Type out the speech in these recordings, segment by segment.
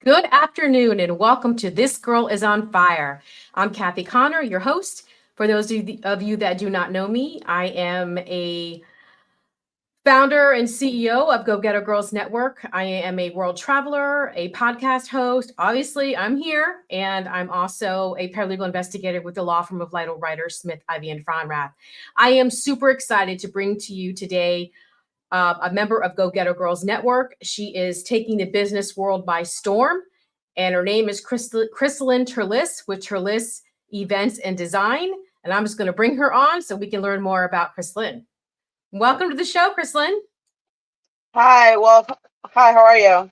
Good afternoon and welcome to This Girl is on Fire. I'm Kathy Connor, your host. For those of you that do not know me, I am a founder and CEO of Go Getter Girls Network. I am a world traveler, a podcast host. Obviously, I'm here, and I'm also a paralegal investigator with the law firm of Lytle Writer, Smith, Ivy, and Fronrath. I am super excited to bring to you today a member of Go Getter Girls Network. She is taking the business world by storm, and her name is Chrislene Terilus with Terilco Events and Design. And I'm just going to bring her on so we can learn more about Chrislene. Welcome to the show, Chrislene. Hi, hi, how are you?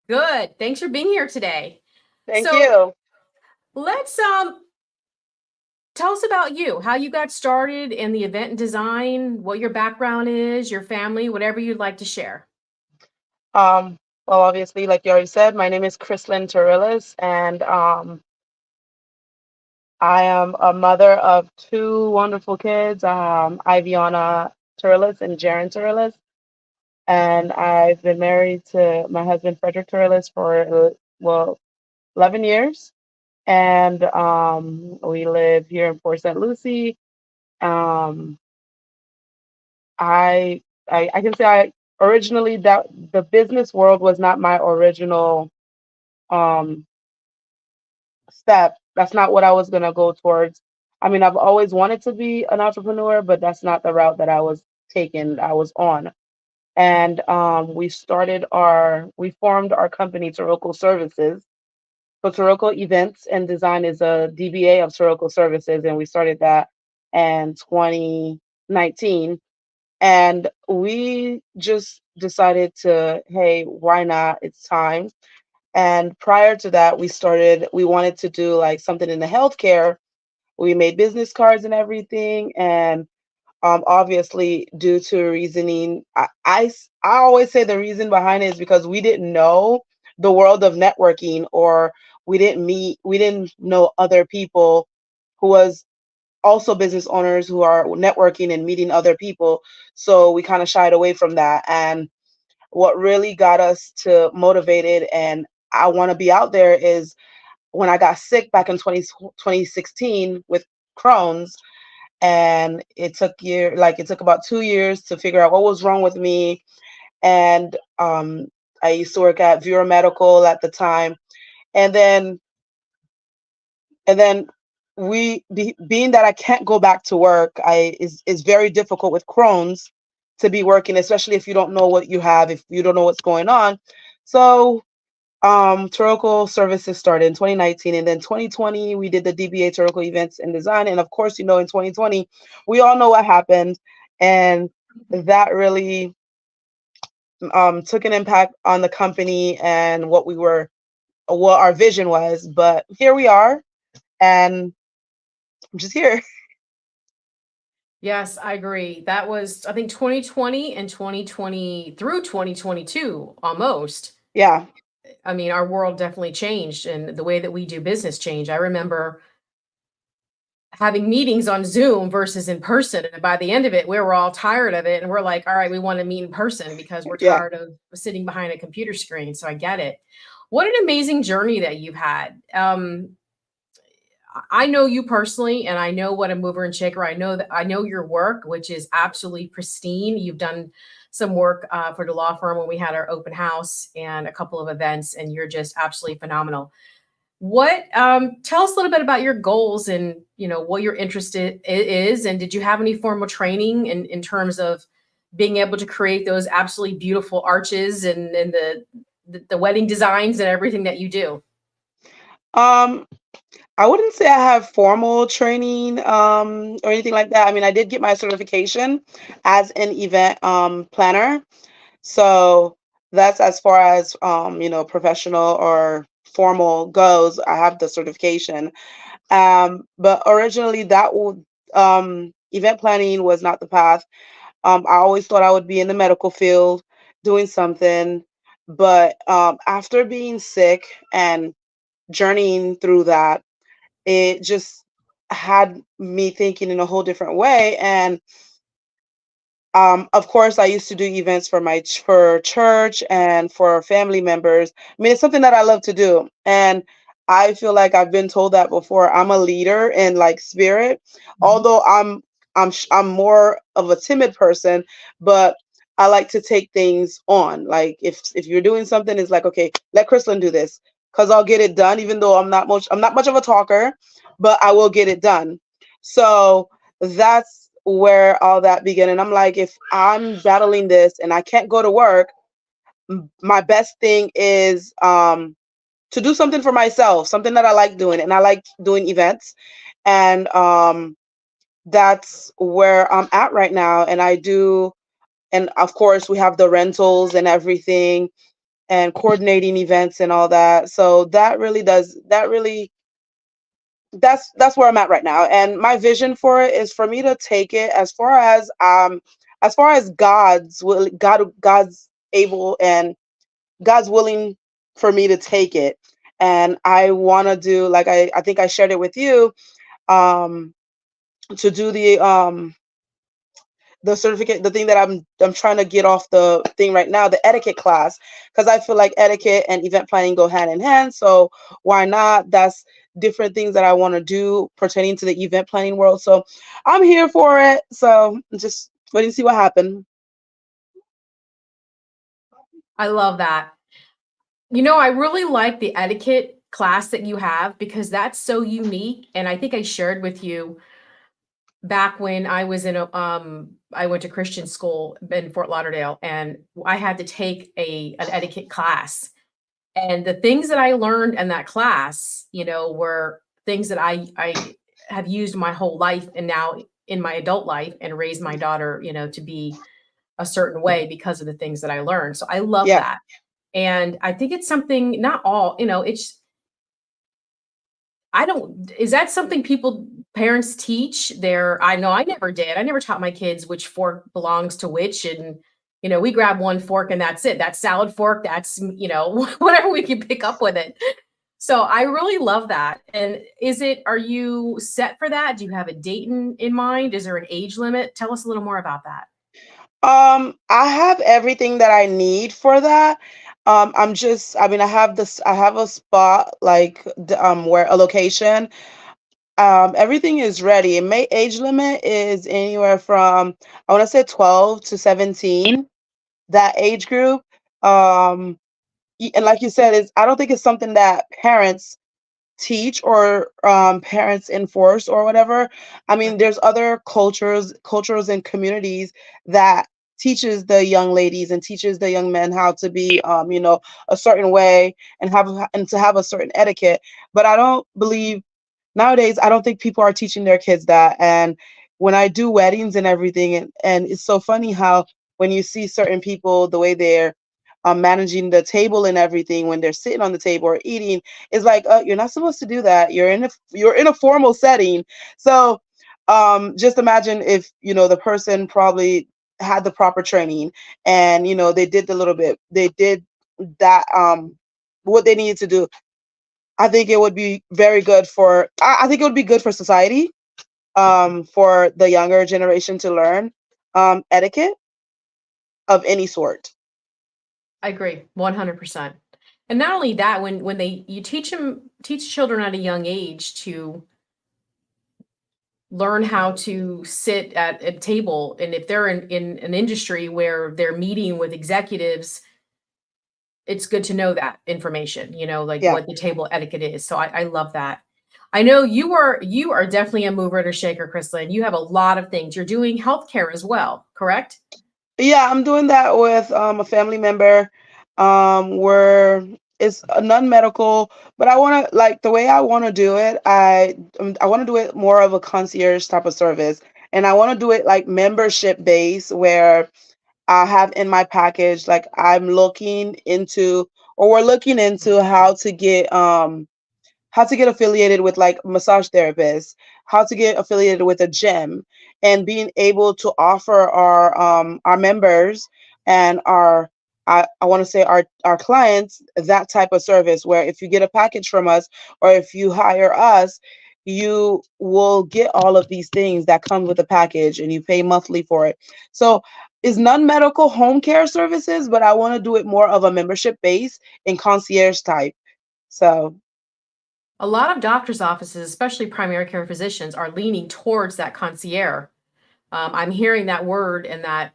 Good. Thanks for being here today. Thank So you. let's tell us about you, how you got started in the event and design, what your background is, your family, whatever you'd like to share. Obviously, like you already said, my name is Chrislene Terilus, and I am a mother of two wonderful kids, Iviana Terilus and Jaren Terilus. And I've been married to my husband, Frederick Terilus, for, 11 years. And we live here in Port St. Lucie. Um, I, I can say I originally that the business world was not my original um step. That's not what I was gonna go towards. I mean, I've always wanted to be an entrepreneur, but that's not the route that I was on. And we formed our company, Terilco Services. So Terilco Events and Design is a DBA of Terilco Services, and we started that in 2019. And we just decided to, hey, why not? It's time. And prior to that, we wanted to do like something in the healthcare. We made business cards and everything. And obviously, due to reasoning, I always say the reason behind it is because we didn't know the world of networking, or we didn't know other people who was also business owners who are networking and meeting other people. So we kind of shied away from that. And what really got us to motivated and I want to be out there is when I got sick back in 2016 with Crohn's, and it took about 2 years to figure out what was wrong with me. And I used to work at Viewer Medical at the time. And then and then being that I can't go back to work, I is very difficult with Crohn's to be working, especially if you don't know what you have, if you don't know what's going on. So Terilco Services started in 2019, and then 2020 we did the DBA Terilco Events and Design. And of course, in 2020, we all know what happened, and that really took an impact on the company and what our vision was. But here we are, and I'm just here. Yes, I agree. That was, I think, 2020 and 2020 through 2022 almost. Yeah, I mean, our world definitely changed and the way that we do business changed. I remember having meetings on Zoom versus in person. And by the end of it, we were all tired of it. And we're like, all right, we want to meet in person because we're yeah. tired of sitting behind a computer screen. So I get it. What an amazing journey that you've had. I know you personally, and I know what a mover and shaker. I know your work, which is absolutely pristine. You've done some work for the law firm when we had our open house and a couple of events, and you're just absolutely phenomenal. What tell us a little bit about your goals and what your interest is, and did you have any formal training in terms of being able to create those absolutely beautiful arches and the wedding designs and everything that you do? Um, I wouldn't say I have formal training or anything like that. I mean, I did get my certification as an event planner. So that's as far as professional or formal goes. I have the certification. But originally that would event planning was not the path. I always thought I would be in the medical field doing something. But after being sick and journeying through that, it just had me thinking in a whole different way. And Of course, I used to do events for for church and for family members. I mean, it's something that I love to do, and I feel like I've been told that before. I'm a leader in like spirit, Mhm. although I'm more of a timid person, but I like to take things on. Like if you're doing something, it's like, okay, let Chrislene do this because I'll get it done. Even though I'm not much of a talker, but I will get it done. So that's where all that began. And I'm like, if I'm battling this and I can't go to work, my best thing is to do something for myself, something that I like doing. And I like doing events. And that's where I'm at right now. And I do, and of course, we have the rentals and everything and coordinating events and all that. So that's where I'm at right now. And my vision for it is for me to take it as far as God's able and God's willing for me to take it. And I want to do, like, I think I shared it with you, um to do the certificate, the thing that I'm trying to get off the thing right now, the etiquette class, because I feel like etiquette and event planning go hand in hand. So why not? That's different things that I want to do pertaining to the event planning world. So I'm here for it. So just waiting to see what happens. I love that. You know, I really like the etiquette class that you have because that's so unique. And I think I shared with you back when I was I went to Christian school in Fort Lauderdale and I had to take an etiquette class. And the things that I learned in that class, were things that I have used my whole life and now in my adult life and raised my daughter, to be a certain way because of the things that I learned. So I love Yeah. that. And I think it's something, not all, I don't, is that something parents teach their, I know I never did. I never taught my kids which fork belongs to which. And, we grab one fork and that's it. That's salad fork. That's, whatever we can pick up with it. So I really love that. And are you set for that? Do you have a date in mind? Is there an age limit? Tell us a little more about that. I have everything that I need for that. I mean, I have a spot, like, where a location. Everything is ready. And my age limit is anywhere from, I want to say, 12 to 17, that age group. Um, and like you said, I don't think it's something that parents teach or parents enforce or whatever. I mean, Right. there's other cultures and communities that teaches the young ladies and teaches the young men how to be, a certain way and to have a certain etiquette. But I don't believe nowadays, I don't think people are teaching their kids that. And when I do weddings and everything, and it's so funny how when you see certain people, the way they're managing the table and everything, when they're sitting on the table or eating, it's like, you're not supposed to do that. You're in a formal setting. So just imagine if the person probably had the proper training, and they did that, what they needed to do. I think it would be very good I think it would be good for society, for the younger generation to learn etiquette of any sort. I agree 100%. And not only that, when you teach children at a young age to learn how to sit at a table, and if they're in an industry where they're meeting with executives, it's good to know that information, like Yeah. what the table etiquette is. So I love that. I know you are definitely a mover and a shaker, Chrislyn. You have a lot of things. You're doing healthcare as well, correct? Yeah, I'm doing that with a family member, where it's a non-medical, but I want to, like, the way I want to do it, I want to do it more of a concierge type of service, and I want to do it like membership based, where I have in my package, like, we're looking into how to get affiliated with, like, massage therapists, how to get affiliated with a gym, and being able to offer our members and I want to say our clients that type of service, where if you get a package from us or if you hire us, you will get all of these things that come with the package and you pay monthly for it. So is non-medical home care services, but I want to do it more of a membership base and concierge type. So, A lot of doctors' offices, especially primary care physicians, are leaning towards that concierge. I'm hearing that word and that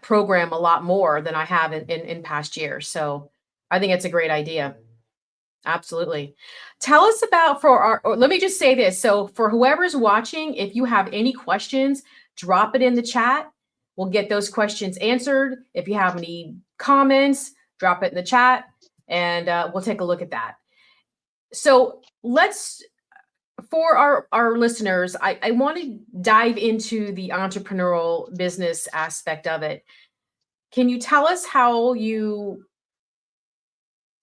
program a lot more than I have in past years. So I think it's a great idea. Absolutely. Tell us about for our, or let me just say this. So for whoever's watching, if you have any questions, drop it in the chat. We'll get those questions answered. If you have any comments, drop it in the chat and we'll take a look at that. So let's, for our listeners, I want to dive into the entrepreneurial business aspect of it. Can you tell us how you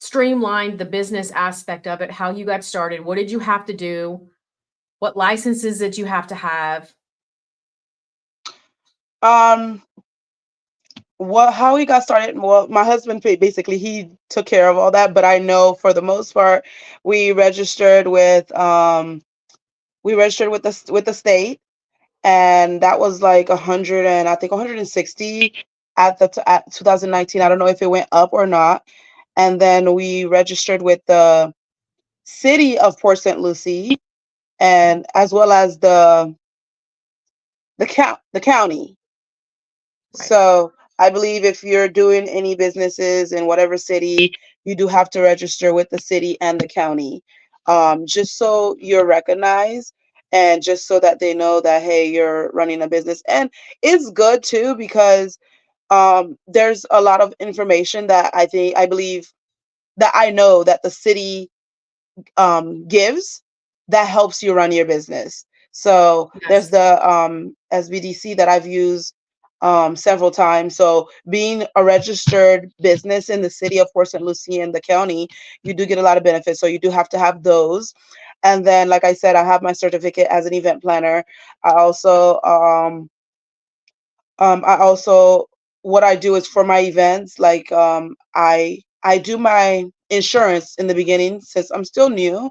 streamlined the business aspect of it, how you got started? What did you have to do? What licenses did you have to have? um, what how we got started? Well, my husband basically he took care of all that, but I know for the most part, we registered with with the state, and that was like 100 and I think 160 at 2019. I don't know if it went up or not. And then we registered with the city of Port St. Lucie, and as well as the county. Right. So I believe if you're doing any businesses in whatever city, you do have to register with the city and the county, just so you're recognized and just so that they know that, hey, you're running a business. And it's good too because there's a lot of information that I believe that I know that the city gives that helps you run your business. So there's Yes. the SBDC that I've used several times. So being a registered business in the city of Port St. Lucie and the county, you do get a lot of benefits. So you do have to have those. And then, like I said, I have my certificate as an event planner. I also, I also, what I do is for my events, like I do my insurance in the beginning since I'm still new.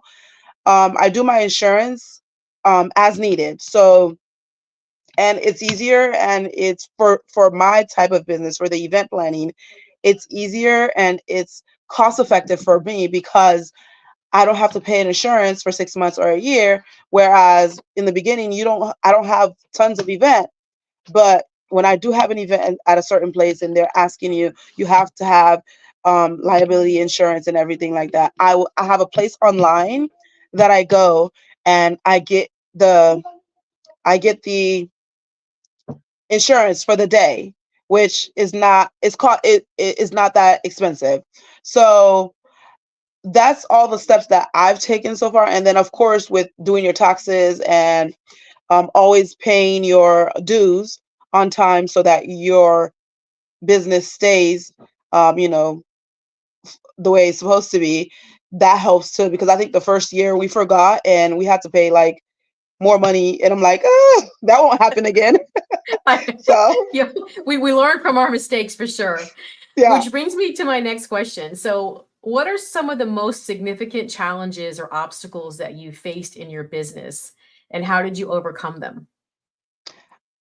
I do my insurance as needed. So, and it's easier, and it's for my type of business, for the event planning, it's easier and it's cost effective for me because I don't have to pay an insurance for 6 months or a year. Whereas in the beginning, I don't have tons of event, but when I do have an event at a certain place and they're asking you, you have to have liability insurance and everything like that. I have a place online that I go, and I get the insurance for the day, which is not it's called it is not that expensive. So that's all the steps that I've taken so far. And then of course with doing your taxes and always paying your dues on time so that your business stays, you know, the way it's supposed to be. That helps too because I think the first year we forgot and we had to pay like more money, and I'm like, oh, that won't happen again. So Yeah, we learn from our mistakes for sure. yeah. Which brings me to my next question. So, what are some of the most significant challenges or obstacles that you faced in your business, and how did you overcome them?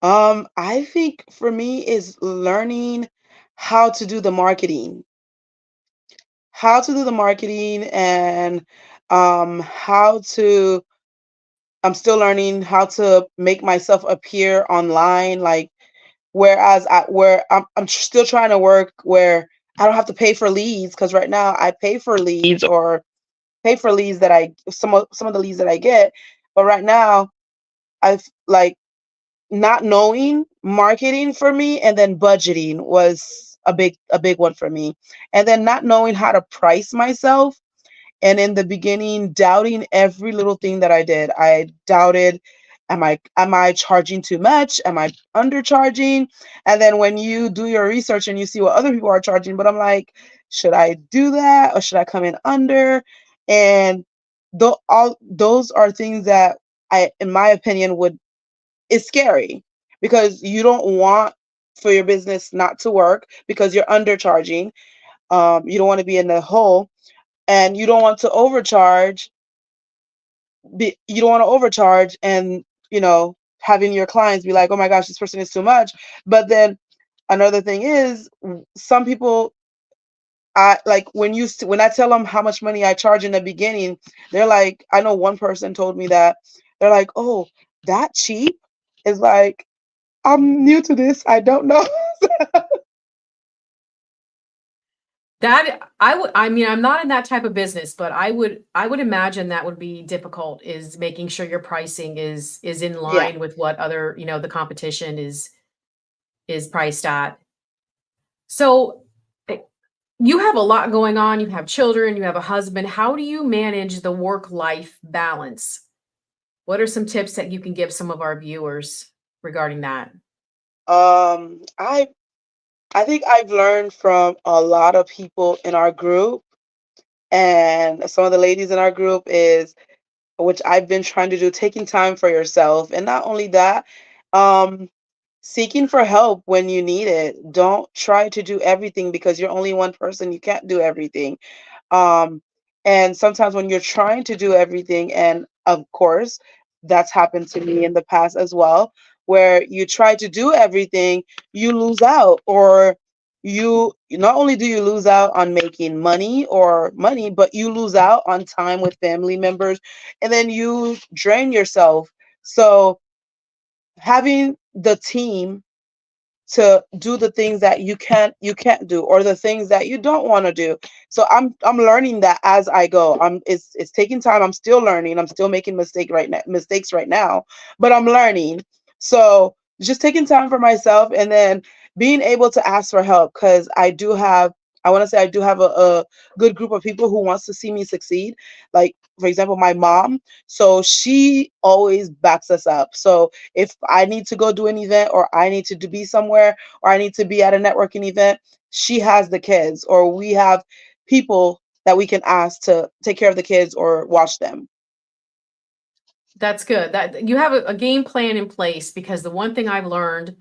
I think for me is learning how to do the marketing, and how to I'm still learning how to make myself appear online, like where I'm still trying to work where I don't have to pay for leads, because right now I pay for leads or pay for leads that some of the leads that I get. But right now I've like not knowing marketing for me, and then budgeting was a big one for me. And then not knowing how to price myself, and in the beginning doubting every little thing that I did. I doubted, am I charging too much? Am I undercharging? And then when you do your research and you see what other people are charging, but I'm like, should I do that or should I come in under? And all those are things that in my opinion, would is scary, because you don't want for your business not to work because you're undercharging. You don't want to be in the hole, and you don't want to overcharge. You don't want to overcharge, and having your clients be like, "Oh my gosh, this person is too much." But then another thing is some people, I like when I tell them how much money I charge in the beginning, they're like, I know one person told me that they're like, "Oh, that cheap?" Is like, I'm new to this. I don't know. That I would, I mean, I'm not in that type of business, but I would imagine that would be difficult, is making sure your pricing is in Yeah. line with what other, the competition is priced at. So eh, you have a lot going on, you have children, you have a husband. How do you manage the work-life balance? What are some tips that you can give some of our viewers regarding that? Um, I I think I've learned from a lot of people in our group, and some of the ladies in our group is, which I've been trying to do, taking time for yourself. And not only that, um, seeking for help when you need it. Don't try to do everything because you're only one person. You can't do everything. Um, and sometimes when you're trying to do everything, and of course, that's happened to me in the past as well, where you try to do everything, you lose out, or you not only do you lose out on making money, but you lose out on time with family members, and then you drain yourself. So having the team to do the things that you can't do, or the things that you don't want to do. So I'm learning that as I go. It's taking time. I'm still learning. I'm still making mistakes right now, but I'm learning. So just taking time for myself, and then being able to ask for help, because I want to say I do have a good group of people who wants to see me succeed. Like, for example, my mom. So she always backs us up. So if I need to go do an event, or I need to be somewhere, or I need to be at a networking event, she has the kids, or we have people that we can ask to take care of the kids or watch them. That's good. That you have a game plan in place, because the one thing I've learned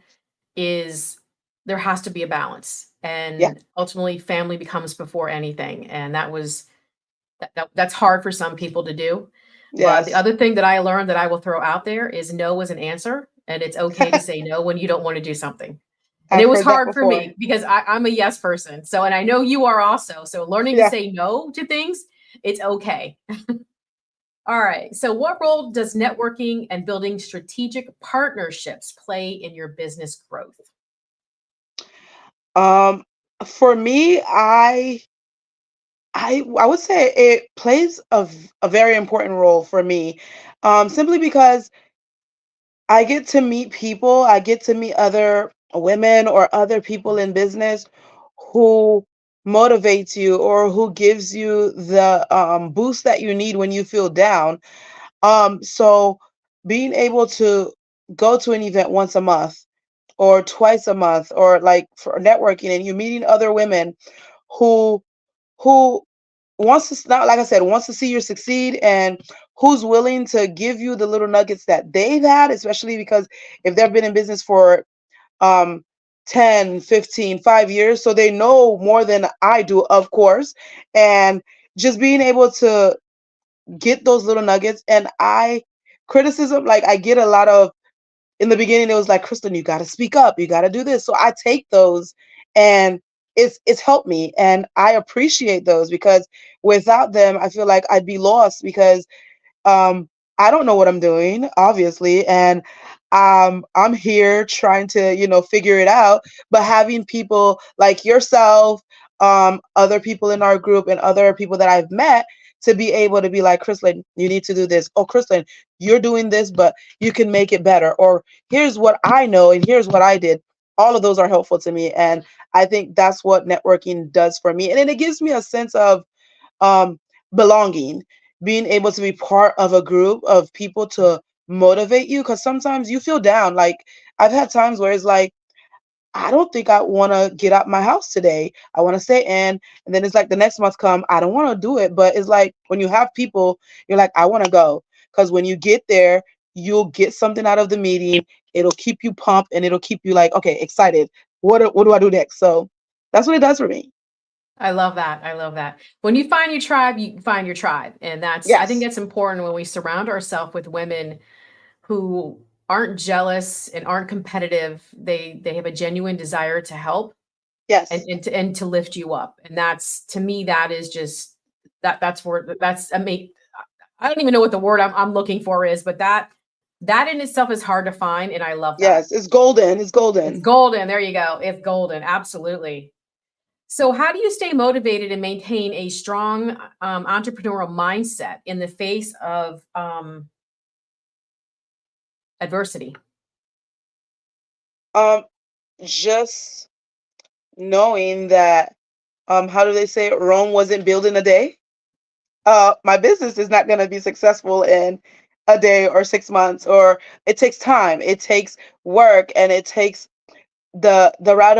is there has to be a balance, Yeah. and ultimately family becomes before anything, and that's hard for some people to do. But the Yes. other thing that I learned that I will throw out there is no is an answer, and it's okay to say no when you don't want to do something. And it I've was heard that hard for before. me because I'm a yes person. So, and I know you are also. So learning to Yeah. say no to things, it's okay. All right. So, what role does networking and building strategic partnerships play in your business growth? Um, for me, I would say it plays a very important role for me, simply because I get to meet people, I get to meet other women or other people in business who motivates you, or who gives you the boost that you need when you feel down. So being able to go to an event once a month or twice a month, or like for networking, and you're meeting other women who who wants to, not like I said, wants to see you succeed, and who's willing to give you the little nuggets that they've had, especially because if they've been in business for um 10, 15, 5 years, so they know more than I do, of course. And just being able to get those little nuggets. And I criticism, like, I get a lot of, in the beginning it was like, Kristen, you got to speak up, you got to do this. So I take those, and it's helped me, and I appreciate those, because without them I feel like I'd be lost, because um I don't know what I'm doing, obviously, and I'm here trying to, figure it out. But having people like yourself, other people in our group, and other people that I've met, to be able to be like, Chrislene, you need to do this. Oh, Chrislene, you're doing this, but you can make it better. Or here's what I know, and here's what I did. All of those are helpful to me, and I think that's what networking does for me. And then it gives me a sense of um, belonging, being able to be part of a group of people to motivate you. Because sometimes you feel down. Like, I've had times where it's like, I don't think I want to get out my house today. I want to stay in. And then it's like the next month come, I don't want to do it. But it's like when you have people, you're like, I want to go. Because when you get there, you'll get something out of the meeting. It'll keep you pumped, and it'll keep you like, okay, excited. What do I do next? So that's what it does for me. I love that. I love that. When you find your tribe, you find your tribe. And I think Yes. that's important when we surround ourselves with women who aren't jealous and aren't competitive. They have a genuine desire to help Yes. and to lift you up. And that's, to me, that is just that's where that's, I mean, I don't even know what the word I'm looking for is, but that in itself is hard to find, and I love that. Yes. It's golden. It's It's golden. golden. There you go. It's golden. Absolutely. So, how do you stay motivated and maintain a strong entrepreneurial mindset in the face of adversity? Um, just knowing that, how do they say it? Rome wasn't built in a day. My business is not going to be successful in a day or 6 months, or it takes time. It takes work, and it takes the right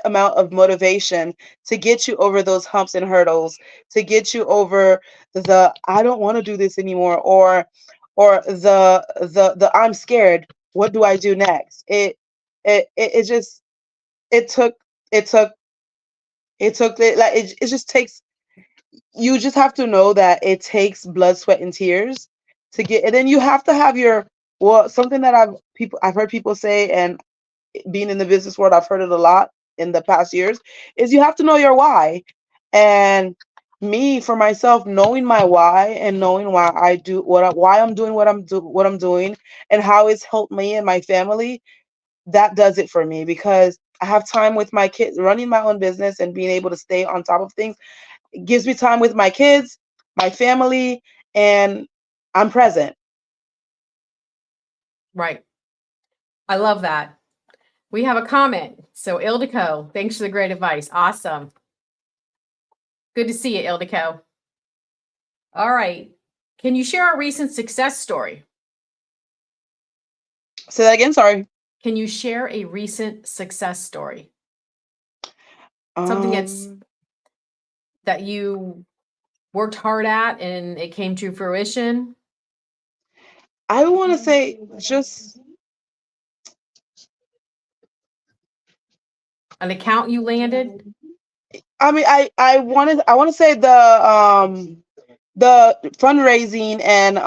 amount of motivation to get you over those humps and hurdles, to get you over the I don't want to do this anymore, or the I'm scared. What do I do next? It just it took it took it just takes, you just have to know that it takes blood, sweat, and tears to get, and then you have to have your, well, something that I've heard people say, and being in the business world, I've heard it a lot in the past years, is you have to know your why. And me, for myself, knowing my why and knowing why I do why I'm doing what I'm doing, and how it's helped me and my family, that does it for me, because I have time with my kids, running my own business and being able to stay on top of things. It gives me time with my kids, my family, and I'm present. Right. I love that. We have a comment. So, Ildiko, thanks for the great advice. Awesome. Good to see you, Ildiko. All right. Can you share a recent success story? Say that again. Sorry. Can you share a recent success story? Something Um, that you worked hard at and it came to fruition? I want to say just An account you landed? I mean, I want to say the fundraising and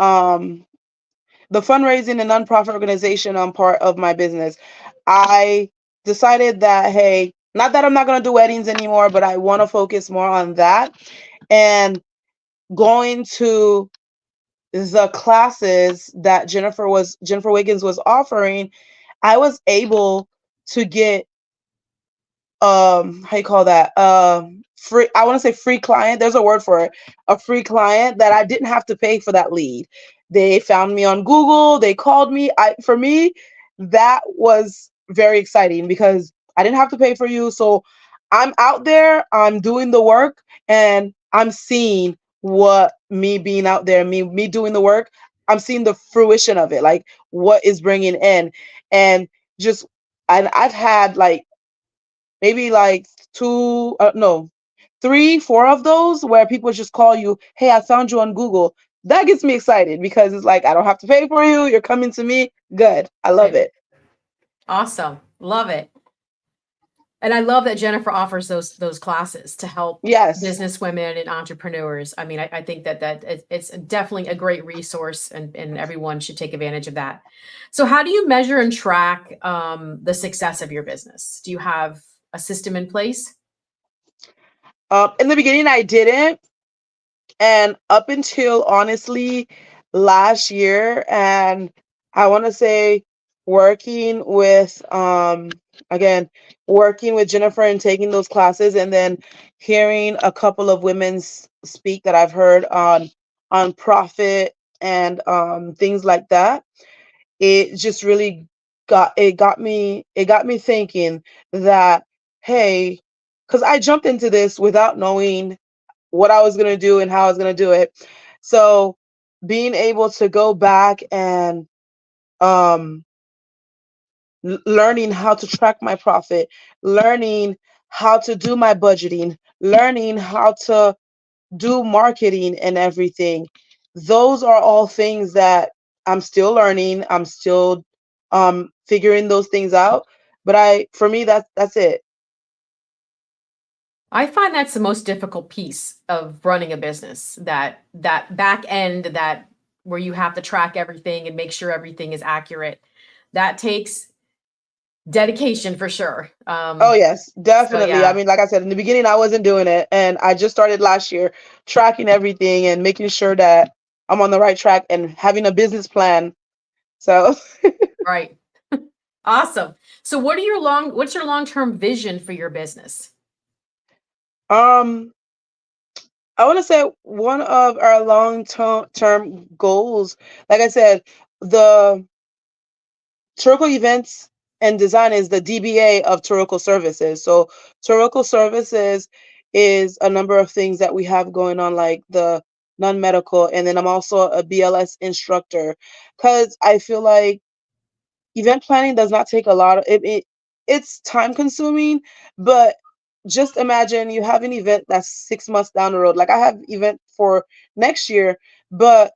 nonprofit organization part of my business. I decided that, hey, not that I'm not going to do weddings anymore, but I want to focus more on that, and going to the classes that Jennifer Wiggins was offering. I was able to get, how you call that, free, I want to say free client, there's a word for it, a free client that I didn't have to pay for that lead. They found me on Google, they called me. For me, that was very exciting, because I didn't have to pay for you, so I'm out there, I'm doing the work, and I'm seeing what me being out there, me doing the work, I'm seeing the fruition of it, like what is bringing in. And just, and I've had like maybe like two, no, three, four of those where people just call you, hey, I found you on Google. That gets me excited, because it's like, I don't have to pay for you. You're coming to me. Good. I love Right. it. Awesome. Love it. And I love that Jennifer offers those classes to help Yes. business women and entrepreneurs. I mean, I think that it's definitely a great resource, and everyone should take advantage of that. So, how do you measure and track the success of your business? Do you have a system in place? In the beginning, I didn't. And up until honestly last year, and I want to say working with, again, working with Jennifer and taking those classes, and then hearing a couple of women speak that I've heard on profit and things like that, it just really got me thinking that, hey, because I jumped into this without knowing what I was going to do and how I was going to do it. So being able to go back and um, learning how to track my profit, learning how to do my budgeting, learning how to do marketing and everything. Those are all things that I'm still learning. I'm still figuring those things out. But for me, that's it. I find that's the most difficult piece of running a business, that back end, that where you have to track everything and make sure everything is accurate. that takes dedication for sure. Oh yes, So definitely. I yeah, mean, like I said in the beginning, I wasn't doing it, and I just started last year, tracking everything and making sure that I'm on the right track and having a business plan. So, right. Awesome. So what's your long-term vision for your business? um, I want to say one of our long term goals, like I said, the Terilco Events and Design is the DBA of Terilco Services. So Terilco Services is a number of things that we have going on, like the non-medical, and then I'm also a BLS instructor, because I feel like event planning does not take a lot of it's time consuming, but just imagine you have an event that's 6 months down the road. Like I have event for next year, but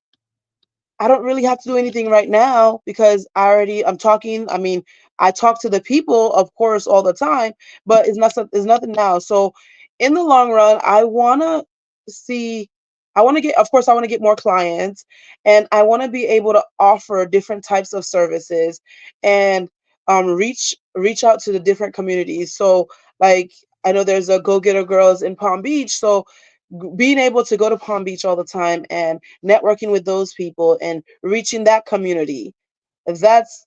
I don't really have to do anything right now because I'm talking. I mean, I talk to the people, of course, all the time, but it's nothing now. So in the long run, see, I want to get, of course, I want to get more clients, and I want to be able to offer different types of services and reach out to the different communities. So like I know there's a Go Getter Girls in Palm Beach, so being able to go to Palm Beach all the time and networking with those people and reaching that community. That's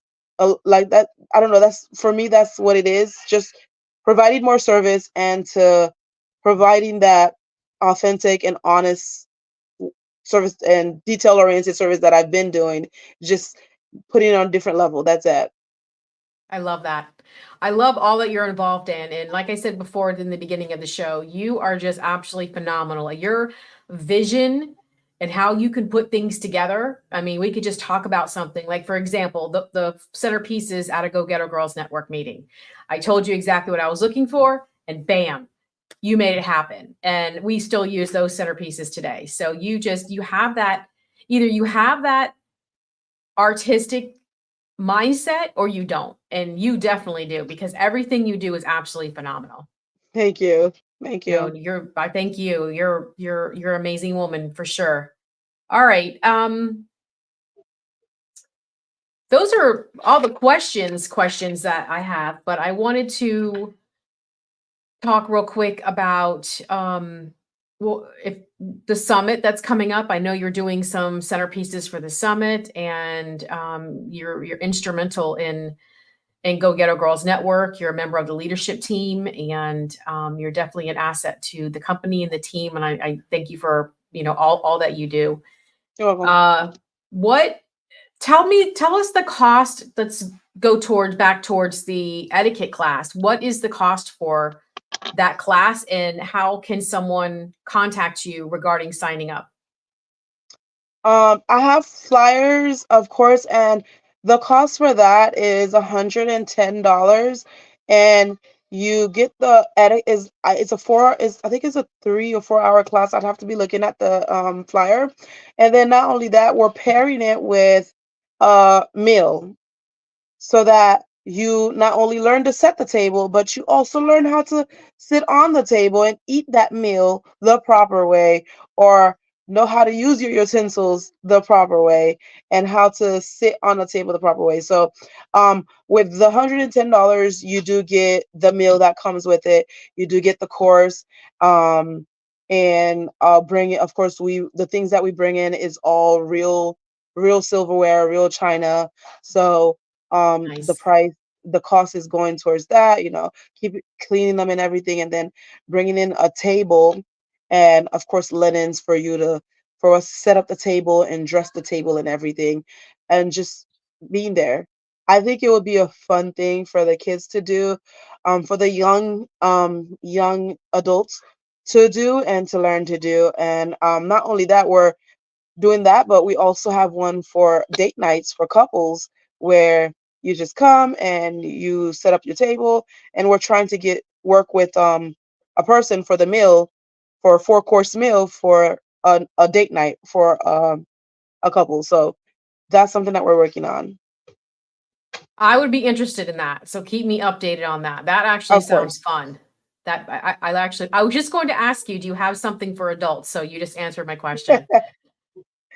like that. I don't know. That's for me. That's what it is. Just providing more service and to providing that authentic and honest service and detail oriented service that I've been doing. Just putting it on a different level. That's it. I love that. I love all that you're involved in. And like I said before in the beginning of the show, you are just absolutely phenomenal. Your vision and how you can put things together. I mean, we could just talk about something like, for example, the centerpieces at a Go Getter Girls Network meeting. I told you exactly what I was looking for, and bam, you made it happen. And we still use those centerpieces today. So you have that, either you have that artistic mindset or you don't. And you definitely do because everything you do is absolutely phenomenal. Thank you. Thank No, you. I thank you. You're an amazing woman for sure. All right. Those are all the questions that I have, but I wanted to talk real quick about well, if the summit that's coming up. I know you're doing some centerpieces for the summit, and you're instrumental in Go Getter Girls Network. You're a member of the leadership team, and you're definitely an asset to the company and the team. And I thank you for all that you do. You're welcome. What tell us the cost. Let's go back towards the etiquette class. What is the cost for that class, and how can someone contact you regarding signing up? I have flyers, of course, and the cost for that is $110, and you get the edit is it's a four is I think it's a 3 or 4 hour class. I'd have to be looking at the flyer, and then not only that, we're pairing it with a meal so that you not only learn to set the table, but you also learn how to sit on the table and eat that meal the proper way, or know how to use your utensils the proper way, and how to sit on the table the proper way. So, with the $110, you do get the meal that comes with it. You do get the course. And I'll bring it. Of course, the things that we bring in is all real silverware, real china. So the Nice. price the cost is going towards that, keep cleaning them and everything, and then bringing in a table, and of course linens for us to set up the table and dress the table and everything, and just being there. I think it would be a fun thing for the kids to do, for the young adults to do and to learn to do. And not only that, we're doing that, but we also have one for date nights for couples, where you just come and you set up your table, and we're trying to get work with a person for the meal, for a 4 course meal for a date night for a couple. So that's something that we're working on. I would be interested in that. So keep me updated on that. That actually Of sounds course. fun. I was just going to ask you, do you have something for adults? So you just answered my question.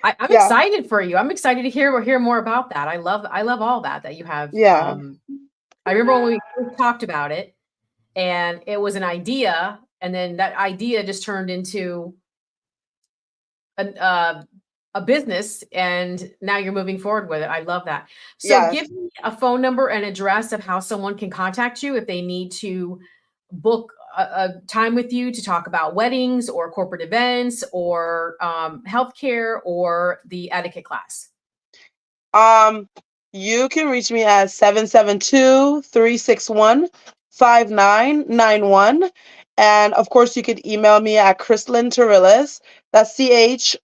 I'm Yeah. excited for you. I'm excited to hear more about that. I love all that you have. Yeah. I remember when we first talked about it, and it was an idea, and then that idea just turned into a business, and now you're moving forward with it. I love that. So Yes. give me a phone number and address of how someone can contact you if they need to book a time with you to talk about weddings or corporate events or healthcare or the etiquette class. You can reach me at 772-361-5991. And of course, you could email me at Chrislene Terilus. That's CHRISLENE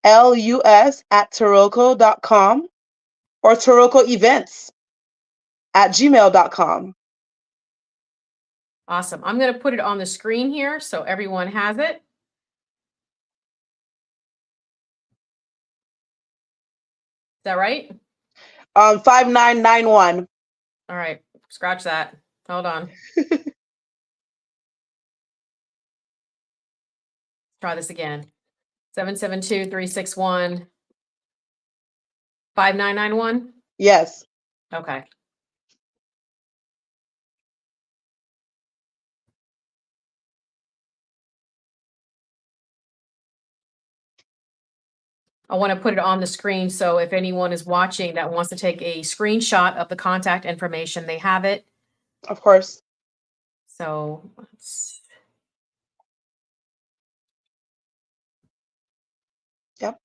Terilus@Terilco.com or Terilco Events at gmail.com. Awesome. I'm going to put it on the screen here so everyone has it. Is that right? 5991. All right. Scratch that. Hold on. Try this again. 772-361-5991. Yes. Okay. I want to put it on the screen so if anyone is watching that wants to take a screenshot of the contact information, they have it. Of course. So let's. Yep.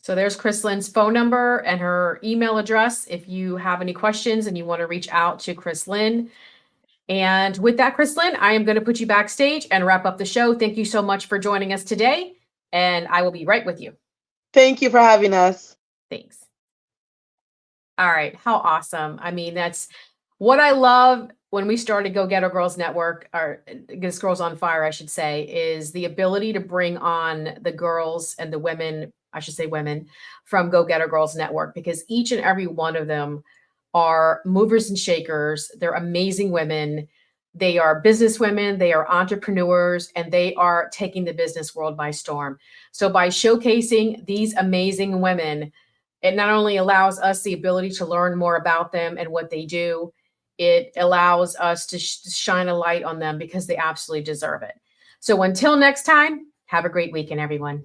So there's Chrislene's phone number and her email address if you have any questions and you want to reach out to Chrislene. And with that, Chrislene, I am going to put you backstage and wrap up the show. Thank you so much for joining us today, and I will be right with you. Thank you for having us. Thanks. All right. How awesome. I mean, that's what I love when we started Go Getter Girls Network, or This Girls on Fire, I should say, is the ability to bring on the girls and the women, I should say women, from Go Getter Girls Network, because each and every one of them are movers and shakers. They're amazing women. They are business women, they are entrepreneurs, and they are taking the business world by storm. So by showcasing these amazing women, it not only allows us the ability to learn more about them and what they do, it allows us to shine a light on them because they absolutely deserve it. So until next time, have a great weekend, everyone.